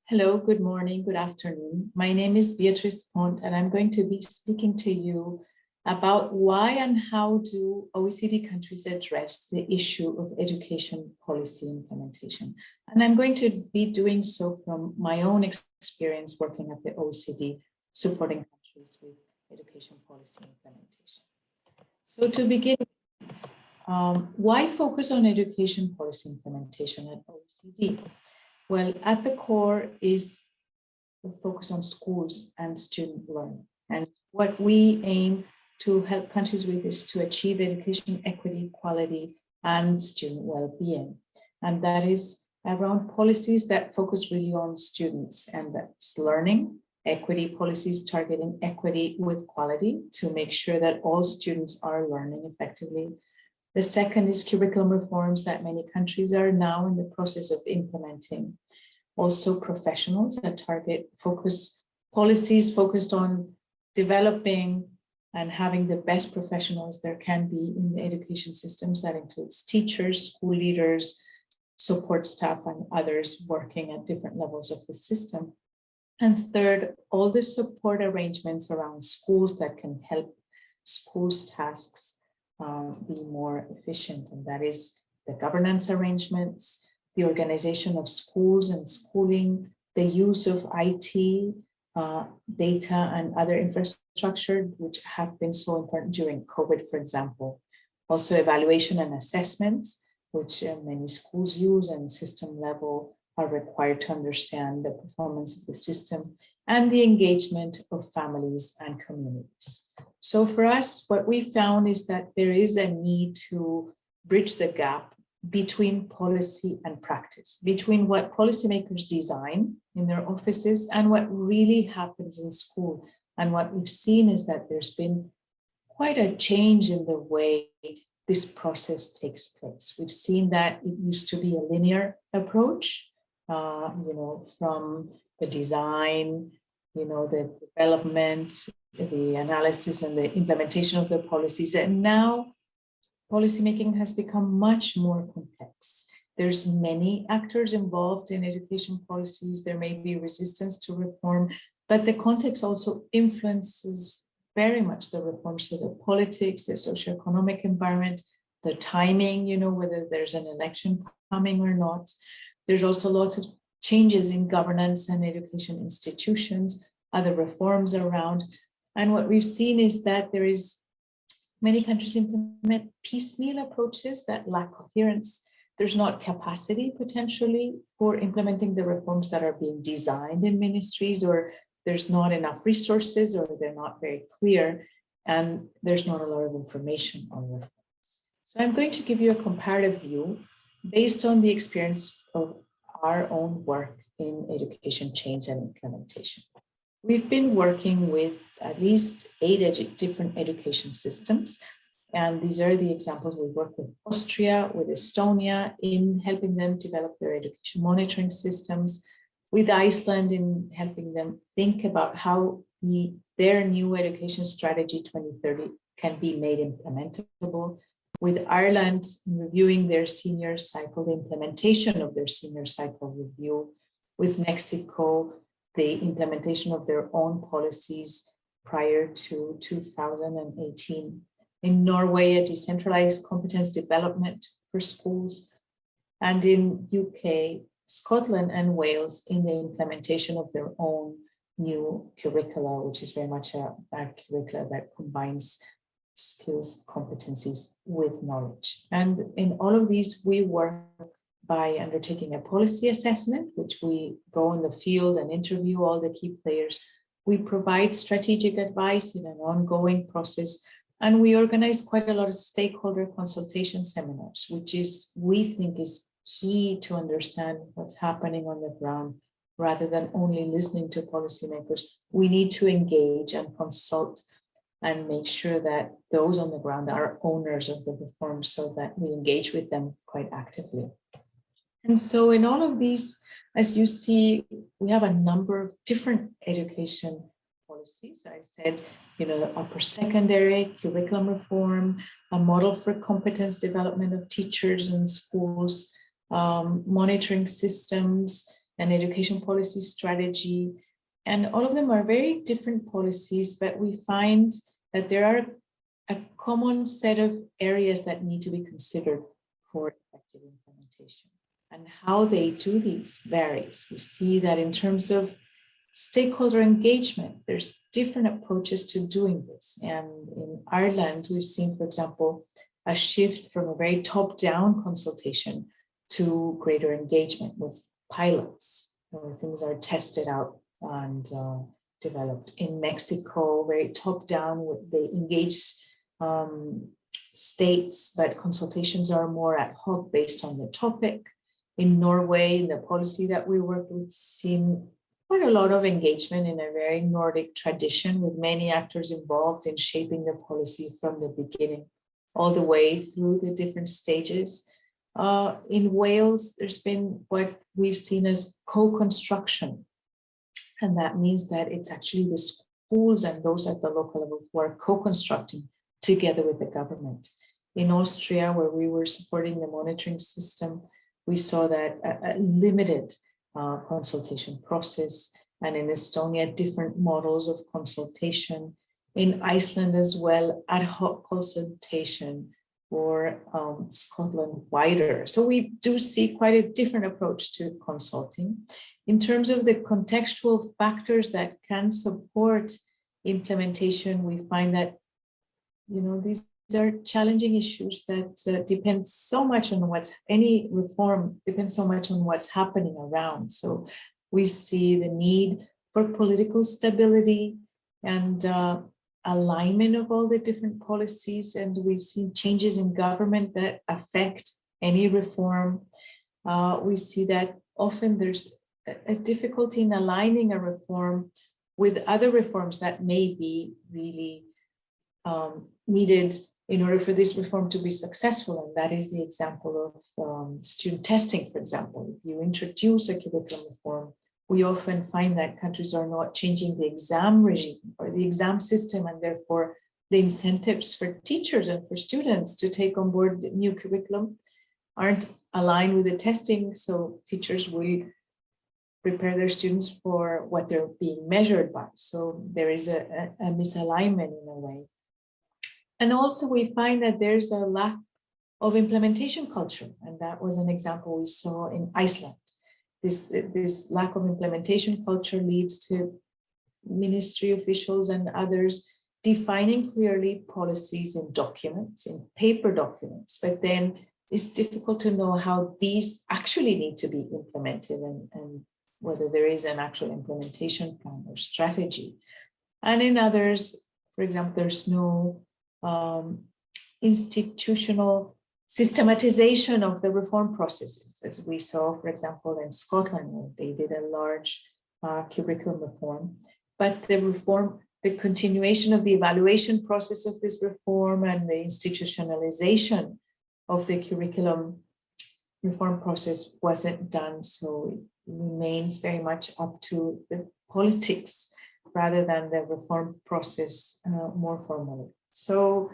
Hello, good morning, good afternoon. My name is Beatriz Pont, and I'm going to be speaking to you about why and how do OECD countries address the issue of education policy implementation. And I'm going to be doing so from my own experience working at the OECD, supporting countries with education policy implementation. So to begin, why focus on education policy implementation at OECD? Well, at the core is the focus on schools and student learning. And what we aim to help countries with is to achieve education equity, quality, and student well-being. And that is around policies that focus really on students, and that's learning, equity policies targeting equity with quality to make sure that all students are learning effectively. The second is curriculum reforms that many countries are now in the process of implementing. Also professionals that target policies focused on developing and having the best professionals there can be in the education systems. That includes teachers, school leaders, support staff, and others working at different levels of the system. And third, all the support arrangements around schools that can help schools' tasks be more efficient, and that is the governance arrangements, the organization of schools and schooling, the use of IT, data and other infrastructure, which have been so important during COVID, for example. Also evaluation and assessments, which many schools use and system level are required to understand the performance of the system, and the engagement of families and communities. So for us, what we found is that there is a need to bridge the gap between policy and practice, between what policymakers design in their offices and what really happens in school. And what we've seen is that there's been quite a change in the way this process takes place. We've seen that it used to be a linear approach, from the design, the development, the analysis and the implementation of the policies. And now policymaking has become much more complex. There's many actors involved in education policies. There may be resistance to reform, but the context also influences very much the reforms. So the politics, the socioeconomic environment, the timing, whether there's an election coming or not. There's also lots of changes in governance and education institutions, other reforms around. And what we've seen is that there is many countries implement piecemeal approaches that lack coherence. There's not capacity potentially for implementing the reforms that are being designed in ministries, or there's not enough resources, or they're not very clear, and there's not a lot of information on reforms. So I'm going to give you a comparative view based on the experience of our own work in education change and implementation. We've been working with at least 8 different education systems, and these are the examples. We work with Austria, with Estonia in helping them develop their education monitoring systems, with Iceland in helping them think about how their new education strategy 2030 can be made implementable, with Ireland reviewing their senior cycle, the implementation of their senior cycle review, with Mexico, the implementation of their own policies prior to 2018. In Norway, a decentralized competence development for schools, and in UK, Scotland and Wales in the implementation of their own new curricula, which is very much a curricula that combines skills, competencies with knowledge. And in all of these, we work by undertaking a policy assessment, which we go in the field and interview all the key players. We provide strategic advice in an ongoing process, and we organize quite a lot of stakeholder consultation seminars, which we think is key to understand what's happening on the ground, rather than only listening to policymakers. We need to engage and consult and make sure that those on the ground are owners of the reforms, so that we engage with them quite actively. And so in all of these, as you see, we have a number of different education policies. I said, upper secondary, curriculum reform, a model for competence development of teachers in schools, monitoring systems, an education policy strategy. And all of them are very different policies, but we find that there are a common set of areas that need to be considered for effective implementation. And how they do these varies. We see that in terms of stakeholder engagement, there's different approaches to doing this. And in Ireland, we've seen, for example, a shift from a very top-down consultation to greater engagement with pilots, where things are tested out and developed. In Mexico, very top-down, they engage states, but consultations are more ad hoc based on the topic. In Norway, in the policy that we work with, seen quite a lot of engagement in a very Nordic tradition, with many actors involved in shaping the policy from the beginning all the way through the different stages. In Wales, there's been what we've seen as co-construction. And that means that it's actually the schools and those at the local level who are co-constructing together with the government. In Austria, where we were supporting the monitoring system, we saw that a limited consultation process, and in Estonia, different models of consultation. In Iceland as well, ad hoc consultation, or Scotland wider. So we do see quite a different approach to consulting. In terms of the contextual factors that can support implementation, we find that, you know, these are challenging issues that depend so much on any reform depends so much on what's happening around. So we see the need for political stability and alignment of all the different policies, and we've seen changes in government that affect any reform. We see that often there's a difficulty in aligning a reform with other reforms that may be really needed in order for this reform to be successful. And that is the example of student testing, for example. If you introduce a curriculum reform, we often find that countries are not changing the exam regime or the exam system, and therefore the incentives for teachers and for students to take on board the new curriculum aren't aligned with the testing. So teachers will prepare their students for what they're being measured by. So there is a misalignment in a way. And also we find that there's a lack of implementation culture. And that was an example we saw in Iceland. This lack of implementation culture leads to ministry officials and others defining clearly policies in documents, in paper documents, but then it's difficult to know how these actually need to be implemented and whether there is an actual implementation plan or strategy. And in others, for example, there's no institutional systematization of the reform processes, as we saw, for example, in Scotland, where they did a large curriculum reform. But the continuation of the evaluation process of this reform and the institutionalization of the curriculum reform process wasn't done. So it remains very much up to the politics rather than the reform process more formally. So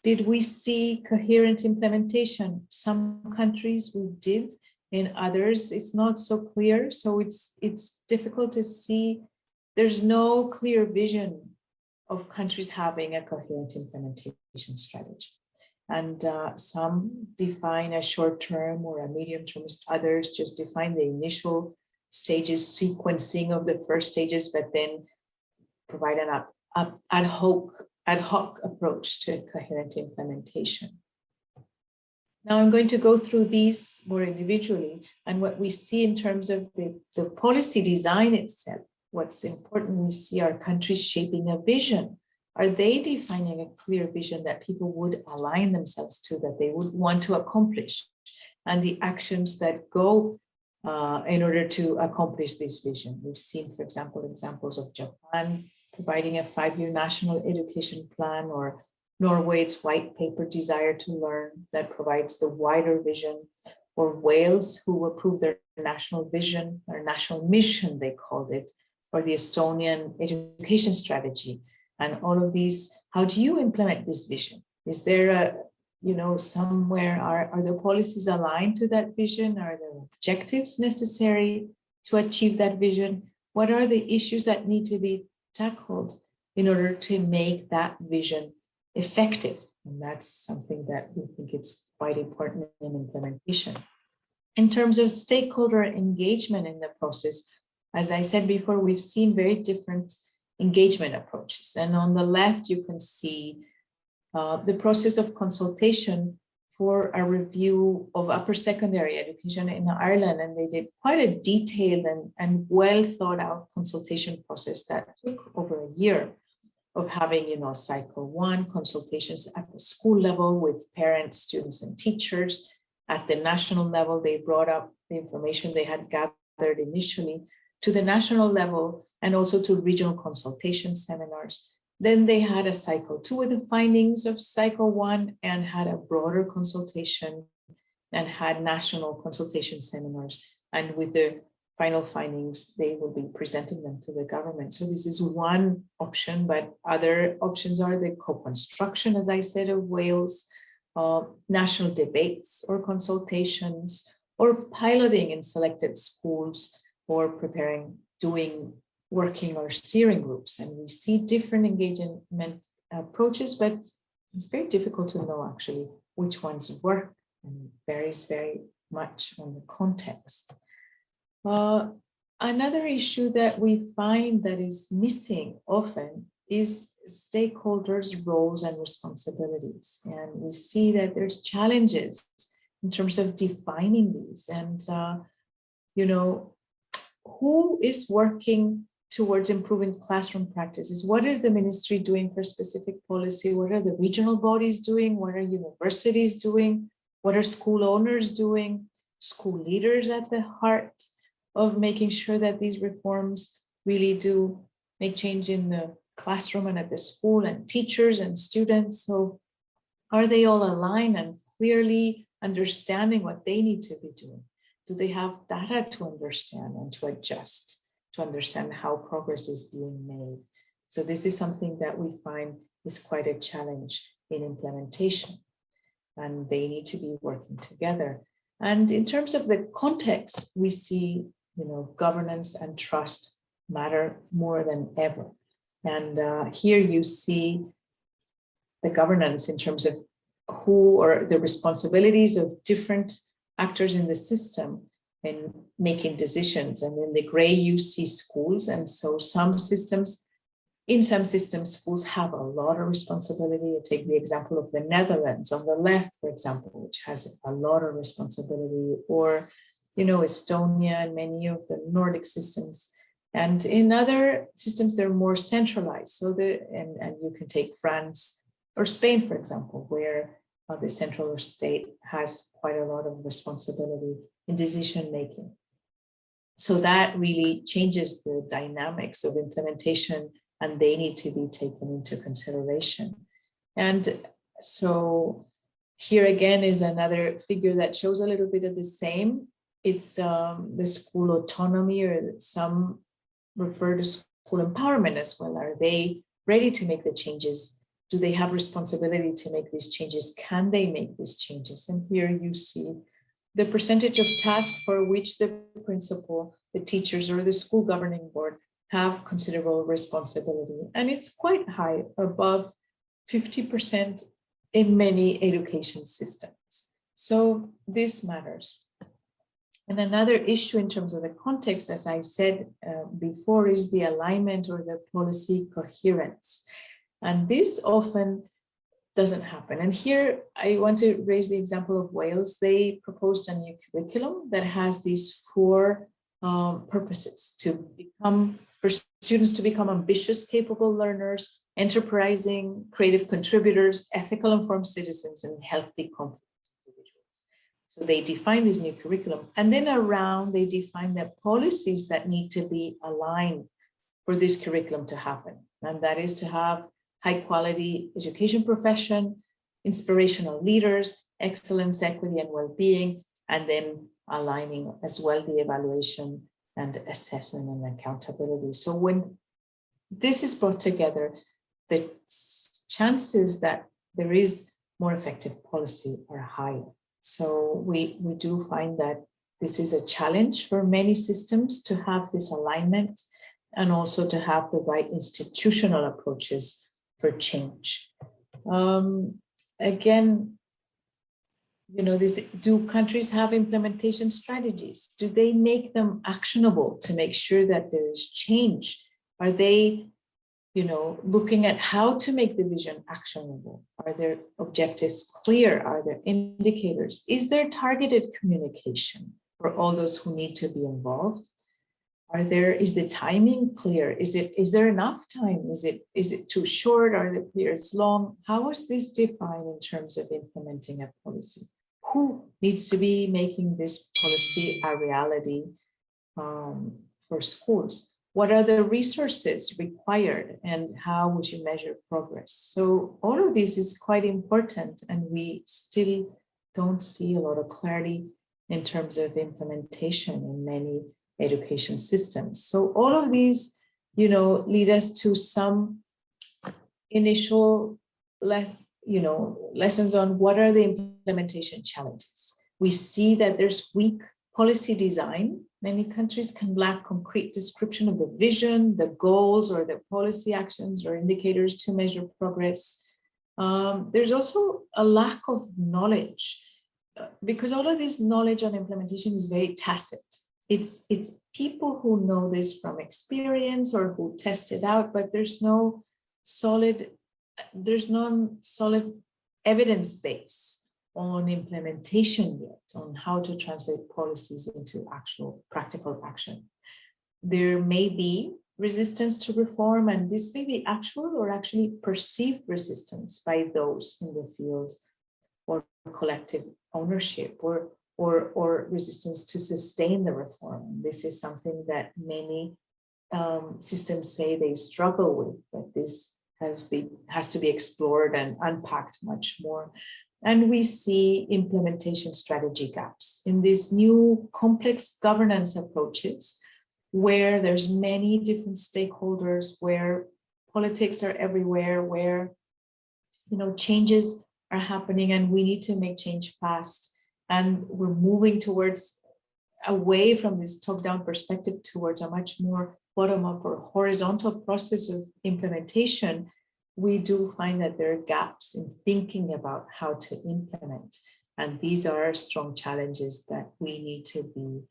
did we see coherent implementation? Some countries we did, in others it's not so clear. So it's difficult to see. There's no clear vision of countries having a coherent implementation strategy. And some define a short-term or a medium-term, others just define the initial stages, sequencing of the first stages, but then provide an ad hoc approach to coherent implementation. Now I'm going to go through these more individually, and what we see in terms of the policy design itself. What's important, we see our countries shaping a vision. Are they defining a clear vision that people would align themselves to, that they would want to accomplish, and the actions that go in order to accomplish this vision? We've seen, for example, examples of Japan providing a 5-year national education plan, or Norway's white paper Desire to Learn that provides the wider vision, or Wales, who approved their national vision, or national mission, they called it, or the Estonian education strategy. And all of these, how do you implement this vision? Is there somewhere, are the policies aligned to that vision? Are there objectives necessary? to achieve that vision? What are the issues that need to be tackled in order to make that vision effective? And that's something that we think it's quite important in implementation. In terms of stakeholder engagement in the process, as I said before, we've seen very different engagement approaches. And on the left, you can see the process of consultation for a review of upper secondary education in Ireland. And they did quite a detailed and well thought out consultation process that took over a year of having, cycle one, consultations at the school level with parents, students, and teachers. At the national level, they brought up the information they had gathered initially to the national level and also to regional consultation seminars. Then they had a cycle two with the findings of cycle one and had a broader consultation and had national consultation seminars. And with the final findings, they will be presenting them to the government. So this is one option, but other options are the co-construction, as I said, of Wales, national debates or consultations, or piloting in selected schools, or working or steering groups. And we see different engagement approaches, but it's very difficult to know actually which ones work, and varies very much on the context. Another issue that we find that is missing often is stakeholders' roles and responsibilities. And we see that there's challenges in terms of defining these. And, who is working towards improving classroom practices? What is the ministry doing for specific policy? What are the regional bodies doing? What are universities doing? What are school owners doing? School leaders at the heart of making sure that these reforms really do make change in the classroom and at the school, and teachers and students. So are they all aligned and clearly understanding what they need to be doing? Do they have data to understand and to adjust, to understand how progress is being made? So this is something that we find is quite a challenge in implementation, and they need to be working together. And in terms of the context, we see, governance and trust matter more than ever. And here you see the governance in terms of who or the responsibilities of different actors in the system in making decisions. And in the gray, you see schools. And so in some systems, schools have a lot of responsibility. You take the example of the Netherlands on the left, for example, which has a lot of responsibility, or, Estonia and many of the Nordic systems. And in other systems, they're more centralized. So and you can take France or Spain, for example, where the central state has quite a lot of responsibility in decision making. So that really changes the dynamics of implementation, and they need to be taken into consideration. And so here again is another figure that shows a little bit of the same. It's the school autonomy, or some refer to school empowerment as well. Are they ready to make the changes? Do they have responsibility to make these changes? Can they make these changes? And here you see the percentage of tasks for which the principal, the teachers, or the school governing board have considerable responsibility. And it's quite high, above 50% in many education systems. So this matters. And another issue in terms of the context, as I said before, is the alignment or the policy coherence. And this often doesn't happen. And here I want to raise the example of Wales. They proposed a new curriculum that has these 4 purposes: for students to become ambitious, capable learners, enterprising, creative contributors, ethical, informed citizens, and healthy, confident individuals. So they define this new curriculum, and then around they define the policies that need to be aligned for this curriculum to happen. And that is to have high quality education profession, inspirational leaders, excellence, equity, and well-being, and then aligning as well the evaluation and assessment and accountability. So when this is brought together, the chances that there is more effective policy are higher. So we do find that this is a challenge for many systems to have this alignment and also to have the right institutional approaches for change. Again, do countries have implementation strategies? Do they make them actionable to make sure that there is change? Are they, looking at how to make the vision actionable? Are their objectives clear? Are there indicators? Is there targeted communication for all those who need to be involved? Is the timing clear? Is there enough time? Is it too short? Are the periods long? How is this defined in terms of implementing a policy? Who needs to be making this policy a reality for schools? What are the resources required and how would you measure progress? So all of this is quite important, and we still don't see a lot of clarity in terms of implementation in many education systems. So all of these, lead us to some initial lessons on what are the implementation challenges. We see that there's weak policy design. Many countries can lack concrete description of the vision, the goals, or the policy actions or indicators to measure progress. There's also a lack of knowledge, because all of this knowledge on implementation is very tacit. It's people who know this from experience or who test it out, but there's no solid evidence base on implementation yet, on how to translate policies into actual practical action. There may be resistance to reform, and this may be actual or actually perceived resistance by those in the field, or collective ownership, or resistance to sustain the reform. This is something that many systems say they struggle with, but this has to be explored and unpacked much more. And we see implementation strategy gaps in these new complex governance approaches, where there's many different stakeholders, where politics are everywhere, where changes are happening and we need to make change fast. And we're moving away from this top-down perspective towards a much more bottom-up or horizontal process of implementation. We do find that there are gaps in thinking about how to implement. And these are strong challenges that we need to be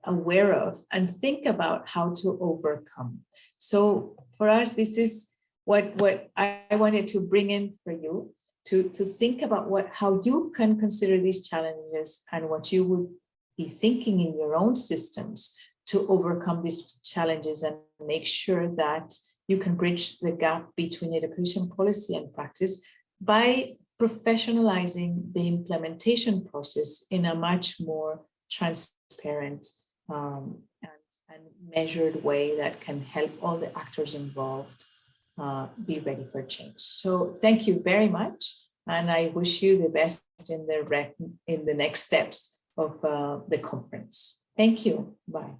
aware of and think about how to overcome. So for us, this is what I wanted to bring in for you, to think about how you can consider these challenges and what you would be thinking in your own systems to overcome these challenges and make sure that you can bridge the gap between education policy and practice by professionalizing the implementation process in a much more transparent and measured way that can help all the actors involved be ready for change. So thank you very much, and I wish you the best in the next steps of the conference. Thank you. Bye.